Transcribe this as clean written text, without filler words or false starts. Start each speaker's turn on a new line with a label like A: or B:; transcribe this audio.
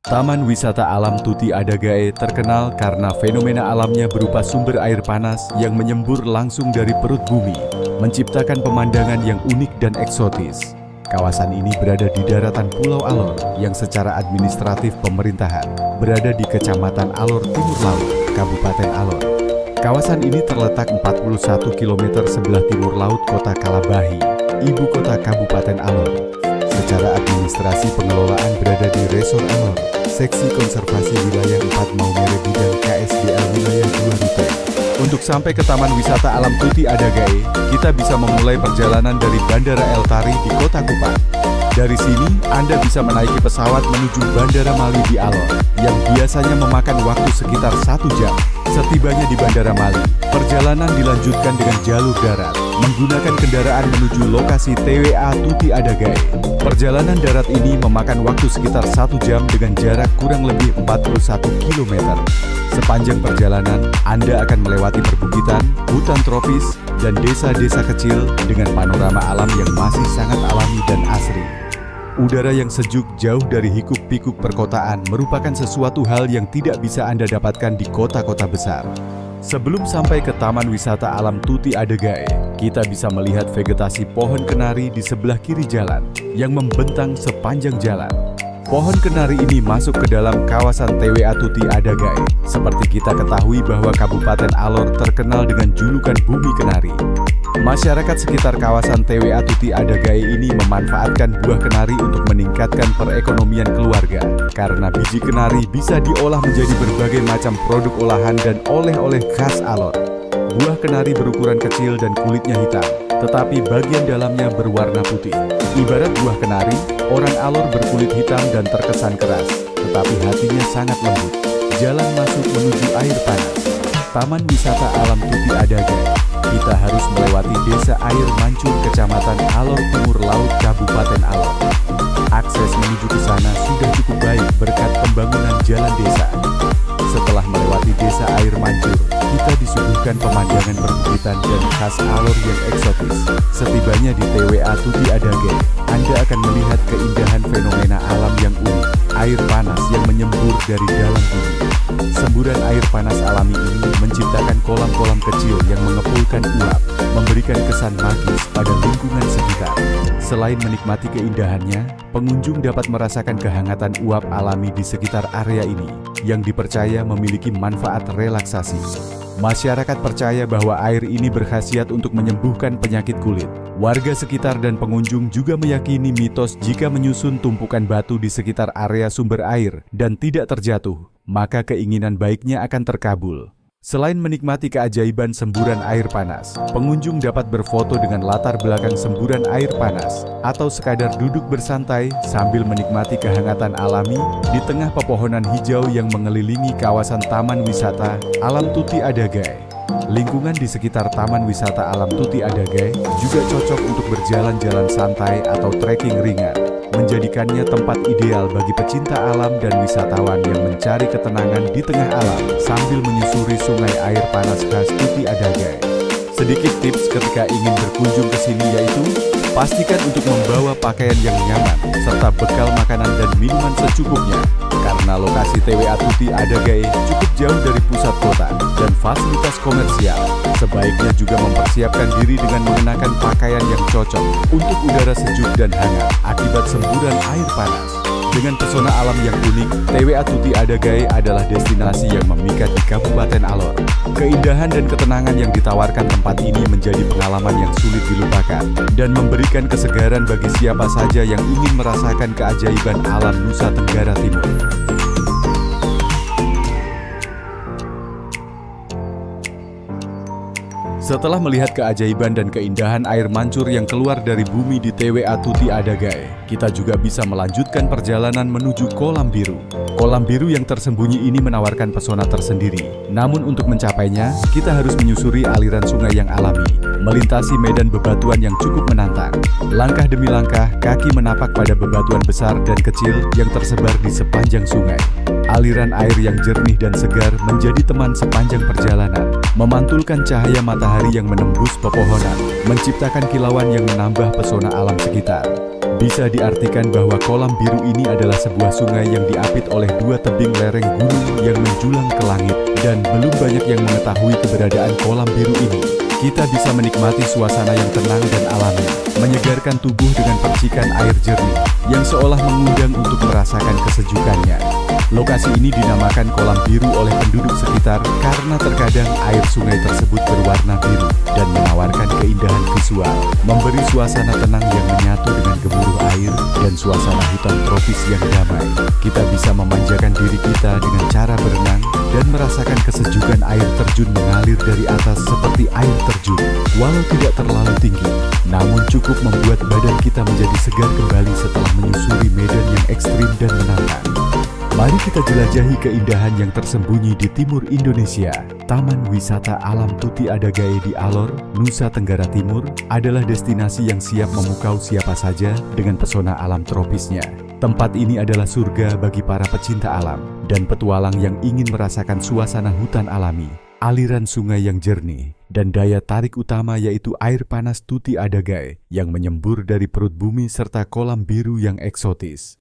A: Taman Wisata Alam Tuti Adagae terkenal karena fenomena alamnya berupa sumber air panas yang menyembur langsung dari perut bumi, menciptakan pemandangan yang unik dan eksotis. Kawasan ini berada di daratan Pulau Alor yang secara administratif pemerintahan berada di Kecamatan Alor Timur Laut, Kabupaten Alor. Kawasan ini terletak 41 km sebelah timur laut Kota Kalabahi, ibu kota Kabupaten Alor. Secara administrasi pengelolaan berada di Resor Alor, Seksi Konservasi Wilayah 4 Maumere Bidang KSDL Wilayah 2 Rute. Untuk sampai ke Taman Wisata Alam Tuti Adagae, kita bisa memulai perjalanan dari Bandara El Tari di Kota Kupang. Dari sini, Anda bisa menaiki pesawat menuju Bandara Mali di Alor, yang biasanya memakan waktu sekitar 1 jam. Setibanya di Bandara Mali, perjalanan dilanjutkan dengan jalur darat, menggunakan kendaraan menuju lokasi TWA Tuti Adagae. Perjalanan darat ini memakan waktu sekitar 1 jam dengan jarak kurang lebih 41 km. Sepanjang perjalanan, Anda akan melewati perbukitan, hutan tropis, dan desa-desa kecil dengan panorama alam yang masih sangat alami dan asri. Udara yang sejuk jauh dari hiruk-pikuk perkotaan merupakan sesuatu hal yang tidak bisa Anda dapatkan di kota-kota besar. Sebelum sampai ke Taman Wisata Alam Tuti Adagae, kita bisa melihat vegetasi pohon kenari di sebelah kiri jalan yang membentang sepanjang jalan. Pohon kenari ini masuk ke dalam kawasan TWA Tuti Adagae. Seperti kita ketahui bahwa Kabupaten Alor terkenal dengan julukan Bumi Kenari. Masyarakat sekitar kawasan TWA Tuti Adagae ini memanfaatkan buah kenari untuk meningkatkan perekonomian keluarga. Karena biji kenari bisa diolah menjadi berbagai macam produk olahan dan oleh-oleh khas Alor. Buah kenari berukuran kecil dan kulitnya hitam, tetapi bagian dalamnya berwarna putih. Ibarat buah kenari, orang Alor berkulit hitam dan terkesan keras, tetapi hatinya sangat lembut. Jalan masuk menuju air panas. Taman Wisata Alam Tuti Adagae. Kita harus melewati Desa Air Mancur, Kecamatan Alor Timur Laut, Kabupaten Alor. Akses menuju ke sana sudah cukup baik berkat pembangunan jalan desa. Setelah melewati Desa Air Mancur, kita disuguhkan pemandangan perbukitan dan khas Alor yang eksotis. Setibanya di TWA Tuti Adagae, Anda akan melihat keindahan fenomena alam yang unik, air panas yang menyembur dari dalam bumi. Semburan air panas alami ini menciptakan kolam-kolam kecil yang mengepulkan uap, memberikan kesan magis pada lingkungan sekitar. Selain menikmati keindahannya, pengunjung dapat merasakan kehangatan uap alami di sekitar area ini, yang dipercaya memiliki manfaat relaksasi. Masyarakat percaya bahwa air ini berkhasiat untuk menyembuhkan penyakit kulit. Warga sekitar dan pengunjung juga meyakini mitos jika menyusun tumpukan batu di sekitar area sumber air dan tidak terjatuh, maka keinginan baiknya akan terkabul. Selain menikmati keajaiban semburan air panas, pengunjung dapat berfoto dengan latar belakang semburan air panas atau sekadar duduk bersantai sambil menikmati kehangatan alami di tengah pepohonan hijau yang mengelilingi kawasan Taman Wisata Alam Tuti Adagae. Lingkungan di sekitar Taman Wisata Alam Tuti Adagae juga cocok untuk berjalan-jalan santai atau trekking ringan, menjadikannya tempat ideal bagi pecinta alam dan wisatawan yang mencari ketenangan di tengah alam sambil menyusuri sungai air panas khas Tuti Adagae. Sedikit tips ketika ingin berkunjung ke sini yaitu, pastikan untuk membawa pakaian yang nyaman serta bekal makanan dan minuman secukupnya. Karena lokasi TWA Tuti Adagae cukup jauh dari pusat kota dan fasilitas komersial, sebaiknya juga mempersiapkan diri dengan mengenakan pakaian yang cocok untuk udara sejuk dan hangat akibat semburan air panas. Dengan pesona alam yang unik, TWA Tuti Adagae adalah destinasi yang memikat di Kabupaten Alor. Keindahan dan ketenangan yang ditawarkan tempat ini menjadi pengalaman yang sulit dilupakan dan memberikan kesegaran bagi siapa saja yang ingin merasakan keajaiban alam Nusa Tenggara Timur. Setelah melihat keajaiban dan keindahan air mancur yang keluar dari bumi di TWA Tuti Adagae, kita juga bisa melanjutkan perjalanan menuju Kolam Biru. Kolam biru yang tersembunyi ini menawarkan pesona tersendiri. Namun untuk mencapainya, kita harus menyusuri aliran sungai yang alami, melintasi medan bebatuan yang cukup menantang. Langkah demi langkah, kaki menapak pada bebatuan besar dan kecil yang tersebar di sepanjang sungai. Aliran air yang jernih dan segar menjadi teman sepanjang perjalanan, memantulkan cahaya matahari yang menembus pepohonan, menciptakan kilauan yang menambah pesona alam sekitar. Bisa diartikan bahwa kolam biru ini adalah sebuah sungai yang diapit oleh dua tebing lereng gunung yang menjulang ke langit, dan belum banyak yang mengetahui keberadaan kolam biru ini. Kita bisa menikmati suasana yang tenang dan alami, menyegarkan tubuh dengan percikan air jernih yang seolah mengundang untuk merasakan kesejukannya. Lokasi ini dinamakan kolam biru oleh penduduk sekitar karena terkadang air sungai tersebut berwarna biru dan menawarkan keindahan visual, memberi suasana tenang yang menyatu dengan gemuruh air dan suasana hutan tropis yang damai. Kita bisa memanjakan diri kita dengan cara berenang dan merasakan kesejukan air terjun mengalir dari atas seperti air terjun. Walau tidak terlalu tinggi, namun cukup membuat badan kita menjadi segar kembali setelah menyusuri medan yang ekstrim dan menantang. Mari kita jelajahi keindahan yang tersembunyi di timur Indonesia. Taman Wisata Alam Tuti Adagae di Alor, Nusa Tenggara Timur adalah destinasi yang siap memukau siapa saja dengan pesona alam tropisnya. Tempat ini adalah surga bagi para pecinta alam dan petualang yang ingin merasakan suasana hutan alami, aliran sungai yang jernih, dan daya tarik utama yaitu air panas Tuti Adagae yang menyembur dari perut bumi serta kolam biru yang eksotis.